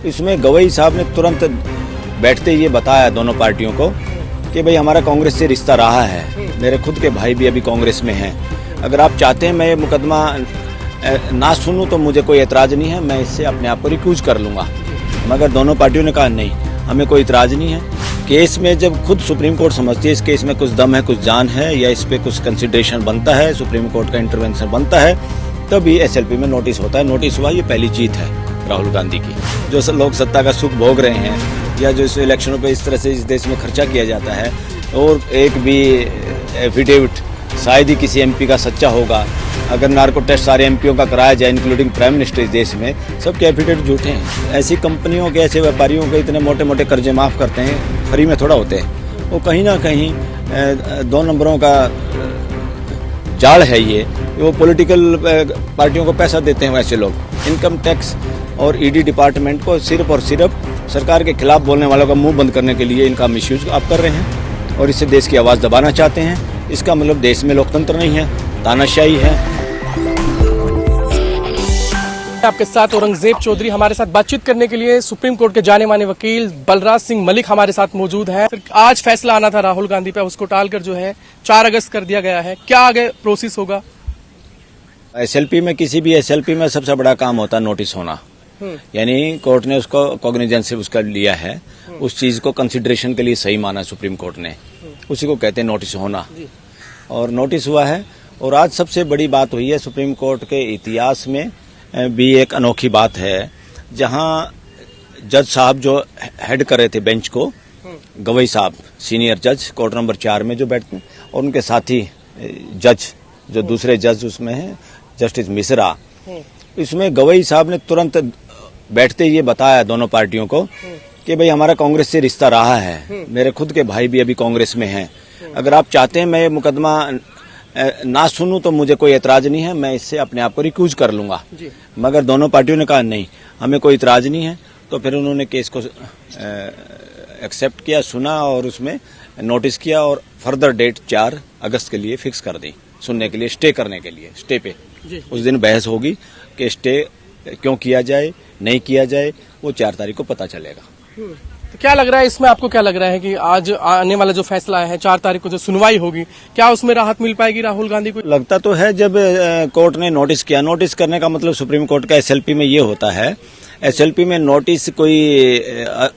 इसमें गवई साहब ने तुरंत बैठते ये बताया दोनों पार्टियों को कि भाई हमारा कांग्रेस से रिश्ता रहा है, मेरे खुद के भाई भी अभी कांग्रेस में हैं। अगर आप चाहते हैं मैं ये मुकदमा ना सुनूं तो मुझे कोई एतराज़ नहीं है, मैं इससे अपने आप को रिक्यूज कर लूँगा। मगर दोनों पार्टियों ने कहा नहीं, हमें कोई एतराज़ नहीं है। केस में जब खुद सुप्रीम कोर्ट समझती है इस केस में कुछ दम है, कुछ जान है, या इस पर कुछ कंसिडरेशन बनता है, सुप्रीम कोर्ट का इंटरवेंशन बनता है, तभी एसएलपी में नोटिस होता है। नोटिस हुआ, ये पहली जीत है राहुल गांधी की। जो लोग सत्ता का सुख भोग रहे हैं या जो इस इलेक्शनों पे इस तरह से इस देश में खर्चा किया जाता है, और एक भी एफिडेविट शायद ही किसी एमपी का सच्चा होगा। अगर नार्को टेस्ट सारे एमपीओ का कराया जाए इंक्लूडिंग प्राइम मिनिस्टर इस देश में, सबके एफिडेविट झूठे हैं। ऐसी कंपनियों के, ऐसे व्यापारियों के इतने मोटे मोटे कर्जे माफ़ करते हैं, फ्री में थोड़ा होते हैं। वो कहीं ना कहीं 2 नंबरों का जाल है ये। वो पॉलिटिकल पार्टियों को पैसा देते हैं वैसे लोग। इनकम टैक्स और ईडी डिपार्टमेंट को सिर्फ और सिर्फ सरकार के खिलाफ बोलने वालों का मुंह बंद करने के लिए इनका मिसयूज आप कर रहे हैं और इससे देश की आवाज़ दबाना चाहते हैं। इसका मतलब देश में लोकतंत्र नहीं है, तानाशाही है। आपके साथ औरंगजेब चौधरी, हमारे साथ बातचीत करने के लिए सुप्रीम कोर्ट के जाने माने वकील बलराज सिंह मलिक हमारे साथ मौजूद हैं। आज फैसला आना था राहुल गांधी पे, उसको टालकर जो है 4 अगस्त कर दिया गया है। क्या आगे प्रोसेस होगा? एसएलपी में, किसी भी एसएलपी में सबसे बड़ा काम होता है नोटिस होना। यानी कोर्ट ने उसको कॉग्निजेंस से उसका लिया है, उस चीज को कंसिडरेशन के लिए सही माना सुप्रीम कोर्ट ने, उसी को कहते हैं नोटिस होना। और नोटिस हुआ है। और आज सबसे बड़ी बात हुई है सुप्रीम कोर्ट के इतिहास में भी एक अनोखी बात है, जहां जज साहब जो हेड कर रहे थे बेंच को, गवई साहब सीनियर जज कोर्ट नंबर 4 में जो बैठते हैं, और उनके साथी जज जो दूसरे जज उसमें हैं जस्टिस मिश्रा, इसमें गवई साहब ने तुरंत बैठते ये बताया दोनों पार्टियों को कि भाई हमारा कांग्रेस से रिश्ता रहा है, मेरे खुद के भाई भी अभी कांग्रेस में हैं। अगर आप चाहते हैं मैं ये मुकदमा ना सुनूं तो मुझे कोई एतराज नहीं है, मैं इससे अपने आप को रिक्यूज कर लूंगा। मगर दोनों पार्टियों ने कहा नहीं, हमें कोई एतराज नहीं है। तो फिर उन्होंने केस को एक्सेप्ट किया, सुना और उसमें नोटिस किया और फर्दर डेट 4 अगस्त के लिए फिक्स कर दी, सुनने के लिए, स्टे करने के लिए। स्टे पे उस दिन बहस होगी कि स्टे क्यों किया जाए, नहीं किया जाए, वो 4 तारीख को पता चलेगा। तो क्या लग रहा है इसमें, आपको क्या लग रहा है कि आज आने वाला जो फैसला है 4 तारीख को जो सुनवाई होगी, क्या उसमें राहत मिल पाएगी राहुल गांधी को? लगता तो है, जब कोर्ट ने नोटिस किया, नोटिस करने का मतलब सुप्रीम कोर्ट का एसएलपी में ये होता है, एसएलपी में नोटिस कोई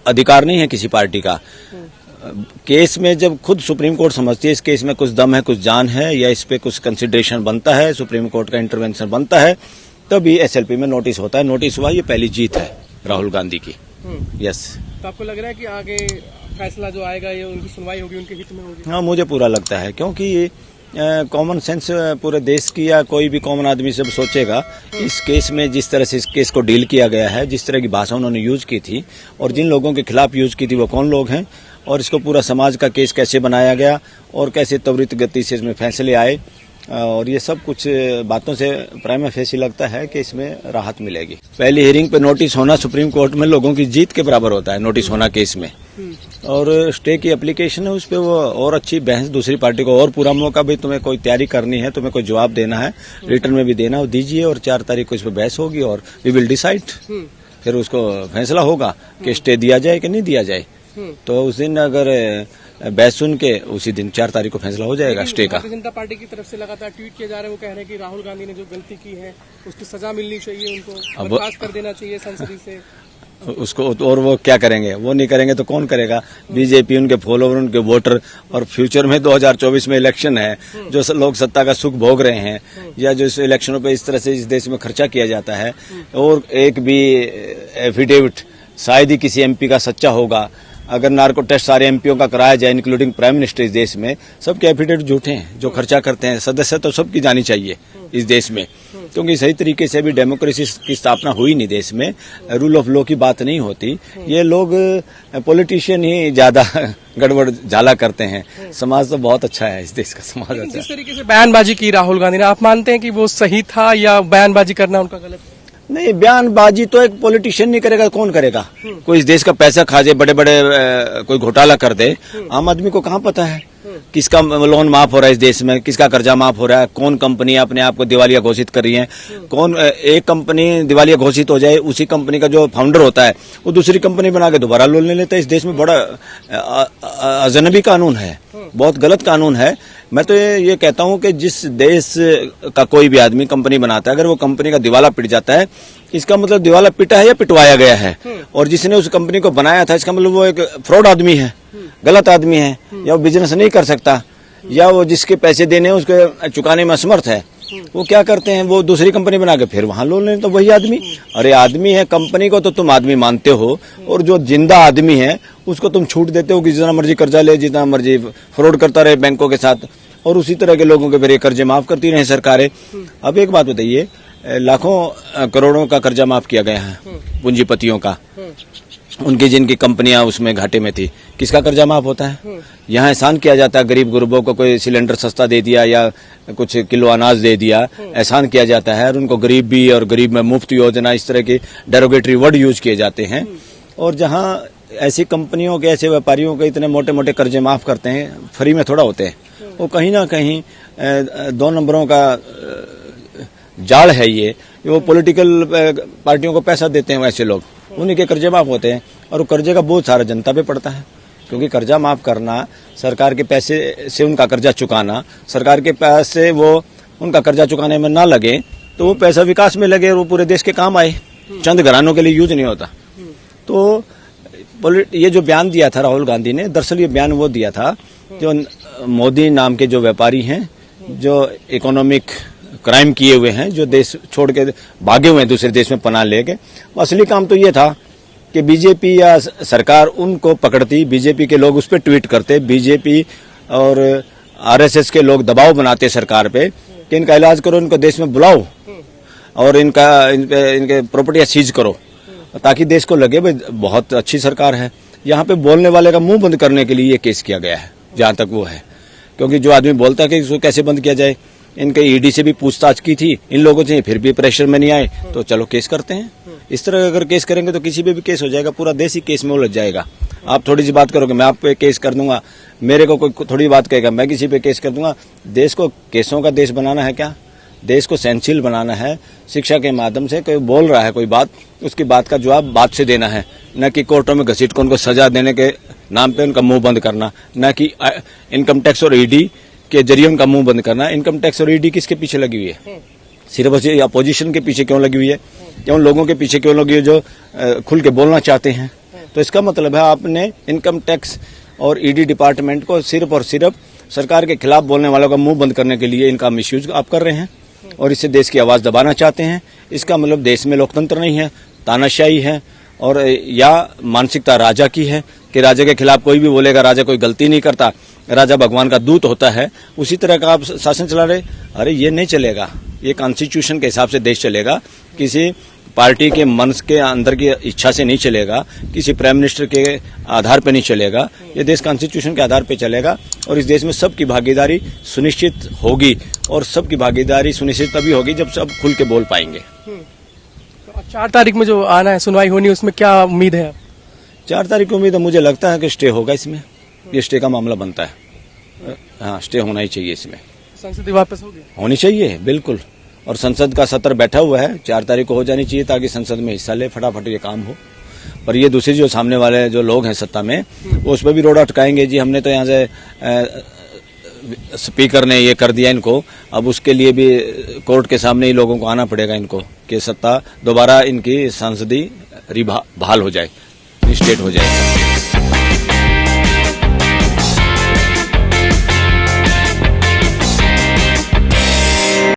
अधिकार नहीं है किसी पार्टी का। केस में जब खुद सुप्रीम कोर्ट समझती है इस केस में कुछ दम है, कुछ जान है, या इस पे कुछ कंसिडरेशन बनता है, सुप्रीम कोर्ट का इंटरवेंशन बनता है, तभी एसएलपी में नोटिस होता है। नोटिस हुआ, ये पहली जीत है राहुल गांधी की। यस। तो आपको लग रहा है कि आगे फैसला जो आएगा ये उनकी सुनवाई होगी, उनके हित में होगी? हाँ, मुझे पूरा लगता है, क्योंकि कॉमन सेंस पूरे देश की या कोई भी कॉमन आदमी सब सोचेगा इस केस में, जिस तरह से इस केस को डील किया गया है, जिस तरह की भाषा उन्होंने यूज की थी और जिन लोगों के खिलाफ यूज की थी वो कौन लोग हैं, और इसको पूरा समाज का केस कैसे बनाया गया और कैसे त्वरित गति से इसमें फैसले आए, और ये सब कुछ बातों से प्राइमा फेसी लगता है कि इसमें राहत मिलेगी। पहली हियरिंग पे नोटिस होना सुप्रीम कोर्ट में लोगों की जीत के बराबर होता है, नोटिस होना केस में। और स्टे की एप्लीकेशन है, उस पर वो और अच्छी बहस, दूसरी पार्टी को और पूरा मौका, भाई तुम्हें कोई तैयारी करनी है, तुम्हें कोई जवाब देना है, रिटर्न में भी देना हो दीजिए, और 4 तारीख को इस पर बहस होगी और वी विल डिसाइड। फिर उसको फैसला होगा कि स्टे दिया जाए कि नहीं दिया जाए। तो उस दिन अगर बहस सुन के उसी दिन 4 तारीख को फैसला हो जाएगा स्टे का। भारतीय जनता पार्टी की तरफ से लगातार ट्वीट किए जा रहे हैं, वो कह रहे हैं कि राहुल गांधी ने जो गलती की है उसकी सजा मिलनी चाहिए, उनको बर्खास्त कर देना चाहिए संसद से उसको। और वो क्या करेंगे? वो नहीं करेंगे तो कौन करेगा? बीजेपी, उनके फॉलोवर, उनके वोटर। और फ्यूचर में 2024 में इलेक्शन है, जो लोग सत्ता का सुख भोग रहे हैं या जो इस इलेक्शनों पे इस तरह से इस देश में खर्चा किया जाता है, और एक भी एफिडेविट शायद ही किसी एमपी का सच्चा होगा। अगर नार्को टेस्ट सारे एमपीओ का कराया जाए इंक्लूडिंग प्राइम मिनिस्टर इस देश में, सबके एफिडेविट झूठे हैं। जो खर्चा करते हैं, सदस्य तो सबकी जानी चाहिए इस देश में, क्योंकि सही तरीके से अभी डेमोक्रेसी की स्थापना हुई नहीं देश में, रूल ऑफ लॉ की बात नहीं होती। ये लोग पॉलिटिशियन ही ज्यादा गड़बड़ झाला करते हैं। समाज तो बहुत अच्छा है, इस देश का समाज अच्छा है। जिस तरीके से बयानबाजी की राहुल गांधी ने, आप मानते हैं कि वो सही था या बयानबाजी करना उनका गलत? नहीं, बयानबाजी तो एक पॉलिटिशियन नहीं करेगा, कौन करेगा? कोई इस देश का पैसा खा जाए, बड़े बड़े कोई घोटाला कर दे, आम आदमी को कहाँ पता है? किसका लोन माफ हो रहा है इस देश में, किसका कर्जा माफ हो रहा है, कौन कंपनी अपने आप को दिवालिया घोषित कर रही है, कौन एक कंपनी दिवालिया घोषित हो जाए उसी कंपनी का जो फाउंडर होता है वो दूसरी कंपनी बना के दोबारा लोन ले लेता है। इस देश में बड़ा अजनबी कानून है, बहुत गलत कानून है। मैं तो ये कहता हूं कि जिस देश का कोई भी आदमी कंपनी बनाता है, अगर वो कंपनी का दिवाला पिट जाता है, इसका मतलब दिवाला पिटा है या पिटवाया गया है, और जिसने उस कंपनी को बनाया था इसका मतलब वो एक फ्रॉड आदमी है, गलत आदमी है, या वो बिजनेस नहीं कर सकता, या वो जिसके पैसे देने हैं उसके चुकाने में असमर्थ है। वो क्या करते हैं, वो दूसरी कंपनी बना के फिर वहां लोन लेते, तो वही आदमी, अरे आदमी है, कंपनी को तो तुम आदमी मानते हो, और जो जिंदा आदमी है उसको तुम छूट देते हो कि जितना मर्जी कर्जा ले, जितना मर्जी फ्रॉड करता रहे बैंकों के साथ, और उसी तरह के लोगों के फिर ये कर्जे माफ करती रहे सरकारें। अब एक बात बताइए, लाखों करोड़ों का कर्जा माफ किया गया है पूंजीपतियों का, उनकी जिनकी कंपनियां उसमें घाटे में थी, किसका कर्जा माफ होता है? यहाँ एहसान किया जाता है, गरीब गुरबों को कोई सिलेंडर सस्ता दे दिया या कुछ किलो अनाज दे दिया, एहसान किया जाता है, और उनको गरीब भी और गरीब में मुफ्त योजना, इस तरह के डेरोगेटरी वर्ड यूज किए जाते हैं। और जहाँ ऐसी कंपनियों के, ऐसे व्यापारियों के इतने मोटे मोटे कर्जे माफ करते हैं, फ्री में थोड़ा होते हैं, वो कहीं ना कहीं 2 नंबरों का जाल है ये। वो पॉलिटिकल पार्टियों को पैसा देते हैं वैसे लोग, उन्हीं के कर्जे माफ होते हैं, और वो कर्जे का बोझ सारा जनता पे पड़ता है, क्योंकि कर्जा माफ करना, सरकार के पैसे से उनका कर्जा चुकाना, सरकार के पैसे वो उनका कर्जा चुकाने में ना लगे तो वो पैसा विकास में लगे और वो पूरे देश के काम आए, चंद घरानों के लिए यूज नहीं होता। तो ये जो बयान दिया था राहुल गांधी ने, दरअसल ये बयान वो दिया था जो मोदी नाम के जो व्यापारी हैं, जो इकोनॉमिक क्राइम किए हुए हैं, जो देश छोड़ के भागे हुए हैं दूसरे देश में पनाह लेके, असली काम तो ये था कि बीजेपी या सरकार उनको पकड़ती, बीजेपी के लोग उस पर ट्वीट करते, बीजेपी और आरएसएस के लोग दबाव बनाते सरकार पे कि इनका इलाज करो, इनको देश में बुलाओ और इनके प्रॉपर्टियां सीज करो, ताकि देश को लगे भाई बहुत अच्छी सरकार है। यहाँ पे बोलने वाले का मुंह बंद करने के लिए ये केस किया गया है, जहां तक वो है, क्योंकि जो आदमी बोलता है कि इसको कैसे बंद किया जाए, इनके ईडी से भी पूछताछ की थी इन लोगों से, फिर भी प्रेशर में नहीं आए, तो चलो केस करते हैं। इस तरह अगर केस करेंगे तो किसी पे भी केस हो जाएगा, पूरा देश ही केस में उलझ जाएगा। आप थोड़ी सी बात करोगे, मैं आप पे केस कर दूंगा, मेरे को कोई थोड़ी बात कहेगा, मैं किसी पे केस कर दूंगा। देश को केसों का देश बनाना है क्या? देश को सहनशील बनाना है, शिक्षा के माध्यम से। कोई बोल रहा है कोई बात, उसकी बात का जवाब बात से देना है, न कि कोर्टों में घसीट को उनको सजा देने के नाम पे उनका मुंह बंद करना, न कि इनकम टैक्स और ईडी के जरिए उनका मुंह बंद करना। इनकम टैक्स और ईडी किसके पीछे लगी हुई है? सिर्फ अपोजिशन के पीछे क्यों लगी हुई है, या उन लोगों के पीछे क्यों लगी हुई है जो खुल के बोलना चाहते हैं? तो इसका मतलब है आपने इनकम टैक्स और ईडी डिपार्टमेंट को सिर्फ और सिर्फ सरकार के खिलाफ बोलने वालों का मुंह बंद करने के लिए इनका मिसयूज आप कर रहे हैं, और इससे देश की आवाज दबाना चाहते हैं। इसका मतलब देश में लोकतंत्र नहीं है, तानाशाही है, और या मानसिकता राजा की है कि राजा के खिलाफ कोई भी बोलेगा, राजा कोई गलती नहीं करता, राजा भगवान का दूत होता है, उसी तरह का आप शासन चला रहे। अरे ये नहीं चलेगा, ये कॉन्स्टिट्यूशन के हिसाब से देश चलेगा, किसी पार्टी के मन के अंदर की इच्छा से नहीं चलेगा, किसी प्राइम मिनिस्टर के आधार पर नहीं चलेगा, ये देश कॉन्स्टिट्यूशन के आधार पर चलेगा। और इस देश में सबकी भागीदारी सुनिश्चित होगी, और सबकी भागीदारी सुनिश्चित तभी होगी जब सब खुल के बोल पाएंगे। 4 तारीख में जो आना है, सुनवाई होनी है, उसमें क्या उम्मीद है? 4 तारीख को उम्मीद है, मुझे लगता है कि स्टे होगा इसमें, ये स्टे का मामला बनता है। हाँ, स्टे होना ही चाहिए इसमें। संसद वापस होनी चाहिए बिल्कुल, और संसद का सत्र बैठा हुआ है, 4 तारीख को हो जानी चाहिए ताकि संसद में हिस्सा ले, फटाफट ये काम हो। पर ये दूसरी जो सामने वाले जो लोग हैं सत्ता में, वो उस पर भी रोड अटकाएंगे, जी हमने तो यहाँ से स्पीकर ने ये कर दिया इनको, अब उसके लिए भी कोर्ट के सामने ही लोगों को आना पड़ेगा इनको, कि सत्ता दोबारा इनकी सांसदी बहाल हो जाए, स्टेट हो जाए।